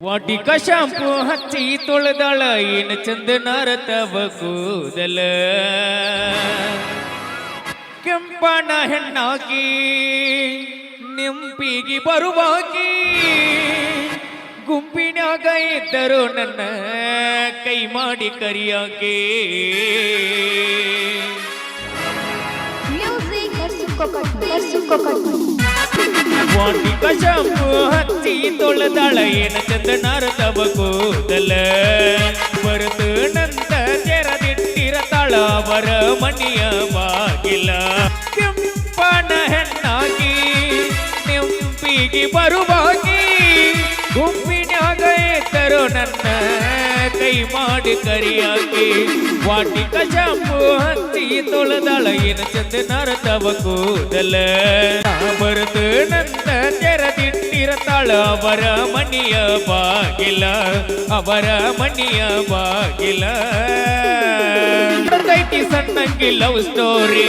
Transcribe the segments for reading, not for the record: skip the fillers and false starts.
ವಾಟಿಕ shampoo ಹಚ್ಚಿ ತೊಳೆದಾಳ ಏನು ಚಂದನಾರ ತವ ಕೂದಲ ಕೆಂಪಣ ಹೆಣ್ಣಾಕಿ ನೆಂಪಿಗೆ ಬರುವಾಗಿ ಗುಂಪಿನಾಗ ಇದ್ದರು ನನ್ನ ಕೈ ಮಾಡಿ ಕರಿಯಾಕೆ ವಾಟಿಕ ಶಾಂಪು ಹಚ್ಚಿ ತೊಳೆದಾಳ ಏನ ಚಂದನಾರ ತವ ಕೂದಲ ಬರುತ್ತು ನಂತ ತೆರದಿಟ್ಟಿರತಾಳ ಅವರ ಮನೆಯ ಬಾಗಿಲ ಕೆಂಪಣ ಹೆಣ್ಣಾಗಿ ನೆಂಪಿಗೆ ಬರುವಾಗಿ ಗುಂಪಿನಾಗ ಎತ್ತರು ನನ್ನ ಕೈ ಮಾಡಿ ಕರಿಯಾಗಿ ವಾಟಿಕ ಶಾಂಪು ಹಚ್ಚಿ ತೊಳೆದಾಳ ಏನು ಚಂದನಾರ ತವ ಕೂದಲ ಬರುತ್ತು ನಂತ ತೆರದಿಟ್ಟಿರತಾಳ ಅವರ ಮನೆಯ ಬಾಗಿಲ ಅವರ ಮನೆಯ ಬಾಗಿಲ ಐತಿ ಸಣ್ಣಂಗಿ ಲವ್ ಸ್ಟೋರಿ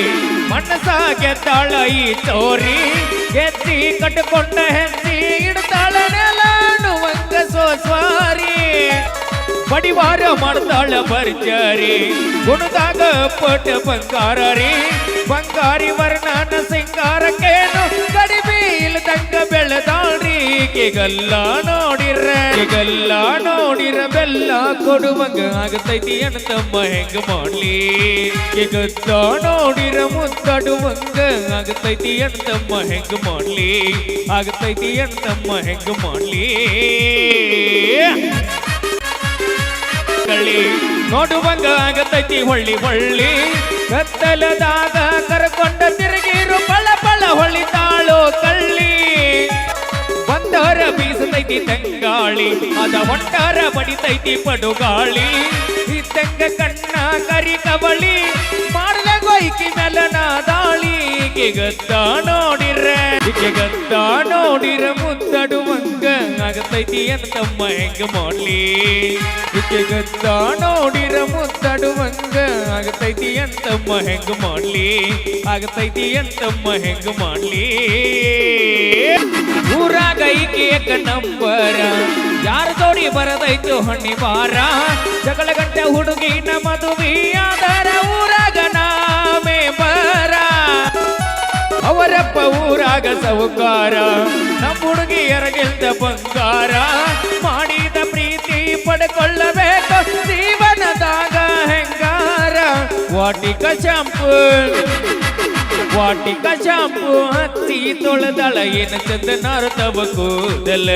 ಮನಸ್ಸಾಗೆದ್ದಾಳ ಈ ಚೋರಿ ಗೆದ್ದಿ ಕಟ್ಟಿಕೊಂಡ ಹೆಂಡತಿ ಇಡ್ತಾಳ ನೆಲಾಡುವಂಗ ಸೋಸ್ವಾರಿ ಬಡಿವಾರ ಮಾಡ್ತಾಳ ಬರ್ಜಾರಿ ಗುಣದಾಗ ಪಟ ಬಂಗಾರ ರೀ ಬಂಗಾರಿ ವರ್ಣನ ಸಿಂಗಾರಕ್ಕೇನು ಕಡಿಮೆ ಇಲ್ದಂಗ ಬೆಳೆದಾಳ್ರಿ ಈಗೆಲ್ಲ ನೋಡಿರ ಬೆಲ್ಲ ಕೊಡುವಂಗ ಆಗತೈತಿ ಅಣ್ಣತಮ್ಮ ಹೆಂಗ ಮಾಡ್ಲಿ ಈಗತ್ತ ನೋಡಿರ ಮುದ್ದಾಡುವಂಗ ಆಗತೈತಿ ಅಣ್ಣತಮ್ಮ ಹೆಂಗ ಮಾಡ್ಲಿ ಆಗತೈತಿ ಅಣ್ಣತಮ್ಮ ಹೆಂಗ ಮಾಡ್ಲಿ ನೋಡುವಂಗ ಆಗತೈತಿ ಹೊಳ್ಳಿ ಕತ್ತಲದಾಗ ಕರ್ಕೊಂಡ ತಿರುಗಿರು ಪಳ ಹೊಳಿತಾಳೋ ಕಳ್ಳಿ ಬಂದರ ಬೀಸತೈತಿ ತಂಗಾಳಿ ಅದ ಹೊಂಟಾರ ಬಡಿತೈತಿ ಪಡುಗಾಳಿ ಇದ್ದಂಗ ಕಣ್ಣ ಕರಿ ಕಬಳಿ ಮಾಡ್ಲ ಗೊಯ್ಕಿ ಮೆಲನ ದಾಳಿ ಗದ್ದ ನೋಡಿರ ಮುದ್ದಡುವಂಗ ಆಗತೈತಿ ಅಂತಮ್ಮ ಹೆಂಗ ಮಾಡ್ಲಿ ಗದ್ದ ನೋಡಿರ ಮುದ್ದಡುವಂಗ ಆಗತೈತಿ ಅಂತಮ್ಮ ಹೆಂಗ ಮಾಡ್ಲಿ ಆಗತೈತಿ ಅಂತಮ್ಮ ಹೆಂಗ ಮಾಡ್ಲಿ ಊರಾಗ ಈಕೆಯ ನಂಬರ ಯಾರ ಜೋಡಿ ಬರದೈತು ಹಣ್ಣಿ ಬಾರ ಜಗಳ ಗಂಟೆ ಹುಡುಗಿನ ಮದುವೆಯಾದರ ಊರಾಗ ನಾಮೇ ಬರ ಅವರಪ್ಪ ಊರಾಗ ಸೌಕಾರ ನಮ್ಮ ಹುಡುಗಿಯರಗೆಲ್ದ ಬಂಗಾರ ಮಾಡಿದ ಪ್ರೀತಿ ಪಡ್ಕೊಳ್ಳಬೇಕು ಜೀವನದಾಗ ಹೆಂಗಾರ ವಾಟಿಕ ಶಾಂಪು ಹಚ್ಚಿ ತೊಳೆದಾಳ ಏನು ಚಂದನಾರ ತವ ಕೂದಲ